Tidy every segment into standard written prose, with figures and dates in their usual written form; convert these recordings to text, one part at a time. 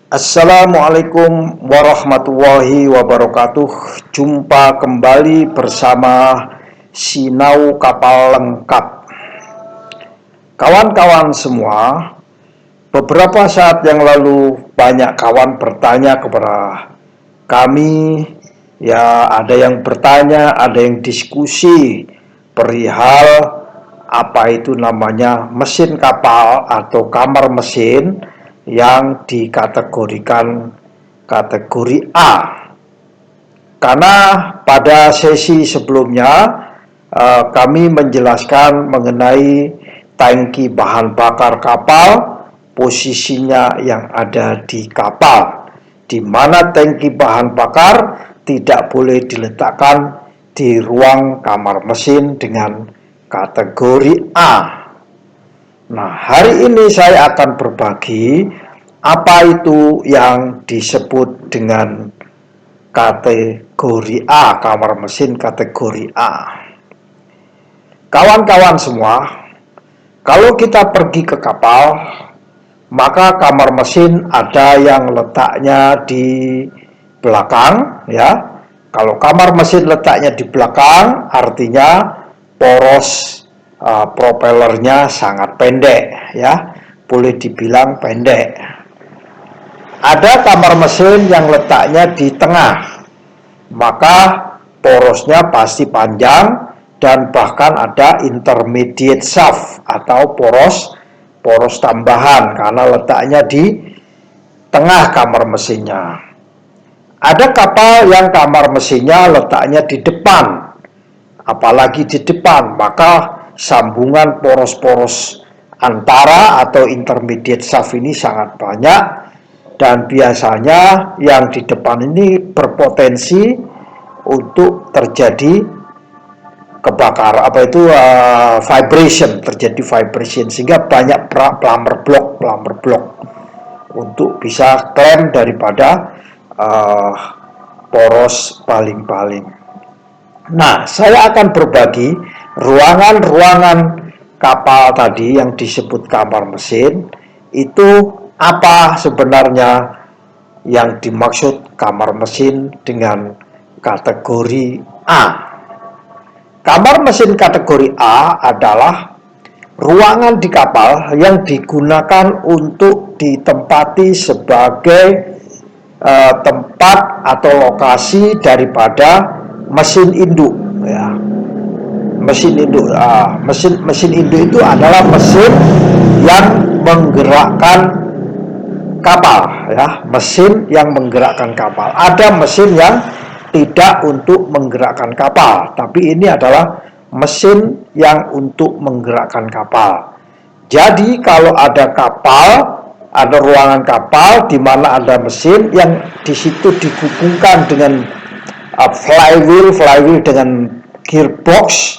Assalamualaikum warahmatullahi wabarakatuh. Jumpa kembali bersama Sinau Kapal Lengkap. Kawan-kawan semua, beberapa saat yang lalu banyak kawan bertanya kepada kami. Ya, ada yang bertanya, ada yang diskusi perihal apa itu namanya mesin kapal atau kamar mesin yang dikategorikan kategori A. Karena pada sesi sebelumnya kami menjelaskan mengenai tangki bahan bakar kapal, posisinya yang ada di kapal, di mana tangki bahan bakar tidak boleh diletakkan di ruang kamar mesin dengan kategori A. Nah, hari ini saya akan berbagi apa itu yang disebut dengan kategori A, kamar mesin kategori A. Kawan-kawan semua, kalau kita pergi ke kapal, maka kamar mesin ada yang letaknya di belakang, ya. Kalau kamar mesin letaknya di belakang, artinya poros propellernya sangat pendek, ya, boleh dibilang pendek. Ada kamar mesin yang letaknya di tengah, maka porosnya pasti panjang dan bahkan ada intermediate shaft atau poros tambahan karena letaknya di tengah kamar mesinnya. Ada kapal yang kamar mesinnya letaknya di depan, apalagi di depan, maka sambungan poros-poros antara atau intermediate shaft ini sangat banyak dan biasanya yang di depan ini berpotensi untuk terjadi kebakaran, vibration, terjadi vibration sehingga banyak plumber block untuk bisa klem daripada poros paling-paling. Nah, saya akan berbagi ruangan-ruangan kapal tadi yang disebut kamar mesin, itu apa sebenarnya yang dimaksud kamar mesin dengan kategori A. Kamar mesin kategori A adalah ruangan di kapal yang digunakan untuk ditempati sebagai tempat atau lokasi daripada mesin induk, ya. Mesin induk itu adalah mesin yang menggerakkan kapal, ya. Mesin yang menggerakkan kapal. Ada mesin yang tidak untuk menggerakkan kapal, tapi ini adalah mesin yang untuk menggerakkan kapal. Jadi kalau ada kapal, ada ruangan kapal di mana ada mesin yang di situ digabungkan dengan flywheel dengan gearbox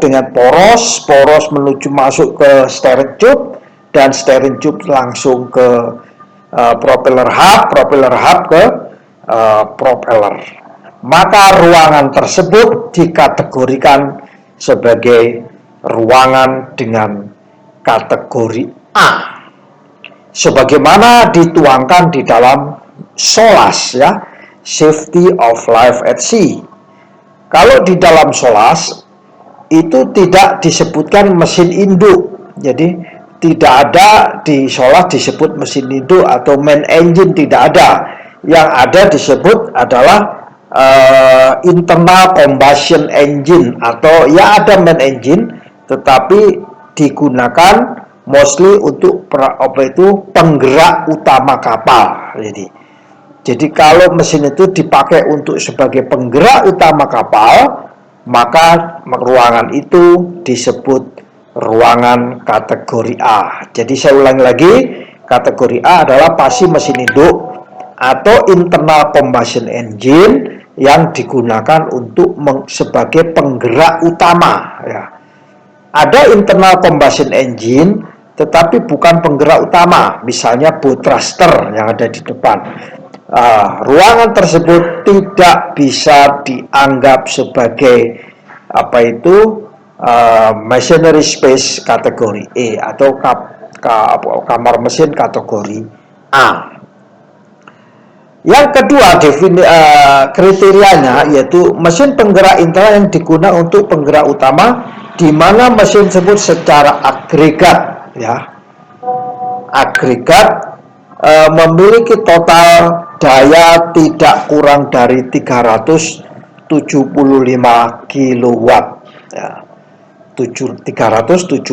dengan poros menuju masuk ke steering tube dan steering tube langsung ke propeller hub ke propeller. Maka ruangan tersebut dikategorikan sebagai ruangan dengan kategori A, sebagaimana dituangkan di dalam SOLAS, ya, Safety of Life at Sea. Kalau di dalam SOLAS itu tidak disebutkan mesin induk, jadi tidak ada di SOLAS disebut mesin induk atau main engine, tidak ada. Yang ada disebut adalah internal combustion engine, atau ya ada main engine tetapi digunakan mostly untuk penggerak utama kapal. Jadi kalau mesin itu dipakai untuk sebagai penggerak utama kapal, maka ruangan itu disebut ruangan kategori A. Jadi saya ulangi lagi, kategori A adalah pasti mesin induk atau internal combustion engine yang digunakan untuk sebagai penggerak utama, ya. Ada internal combustion engine tetapi bukan penggerak utama, misalnya boat thruster yang ada di depan. Ruangan tersebut tidak bisa dianggap sebagai machinery space kategori E atau kamar mesin kategori A. Yang kedua kriterianya yaitu mesin penggerak internal yang digunakan untuk penggerak utama, di mana mesin tersebut secara agregat ya, memiliki total daya tidak kurang dari 375 kW ya, 375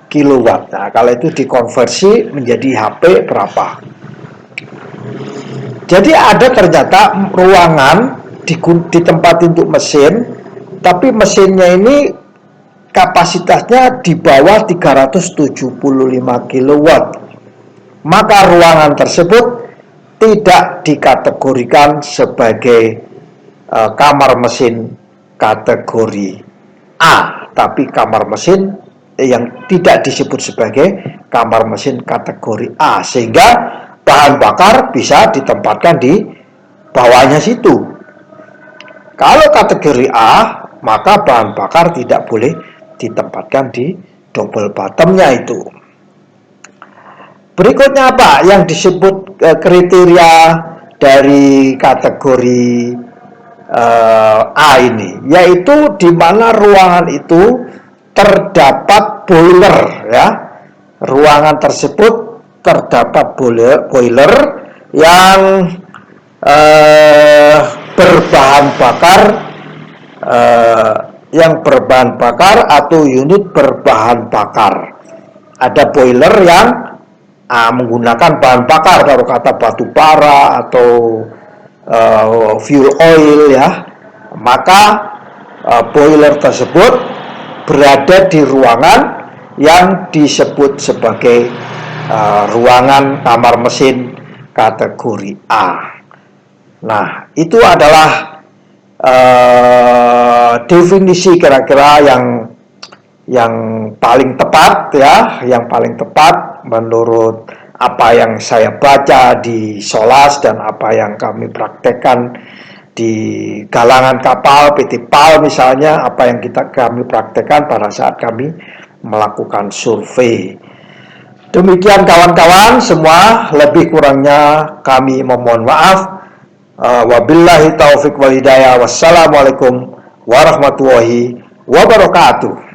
kW. Nah, kalau itu dikonversi menjadi HP berapa? Jadi ada ternyata ruangan ditempatin untuk mesin, tapi mesinnya ini kapasitasnya di bawah 375 kW. Maka ruangan tersebut tidak dikategorikan sebagai kamar mesin kategori A, tapi kamar mesin yang tidak disebut sebagai kamar mesin kategori A, sehingga bahan bakar bisa ditempatkan di bawahnya situ. Kalau kategori A, maka bahan bakar tidak boleh ditempatkan di double bottomnya itu. Berikutnya apa yang disebut kriteria dari kategori A ini, yaitu di mana ruangan itu terdapat boiler ya. Ruangan tersebut terdapat boiler yang berbahan bakar atau unit berbahan bakar. Ada boiler yang menggunakan bahan bakar, kalau kata batu bara atau fuel oil ya, maka boiler tersebut berada di ruangan yang disebut sebagai ruangan kamar mesin kategori A. Nah, itu adalah definisi kira-kira yang paling tepat ya, yang paling tepat menurut apa yang saya baca di SOLAS dan apa yang kami praktekkan di galangan kapal PT PAL misalnya, apa yang kami praktekkan pada saat kami melakukan survei. Demikian kawan-kawan semua, lebih kurangnya kami memohon maaf. Wabillahi taufik wal hidayah. Wassalamualaikum warahmatullahi wabarakatuh.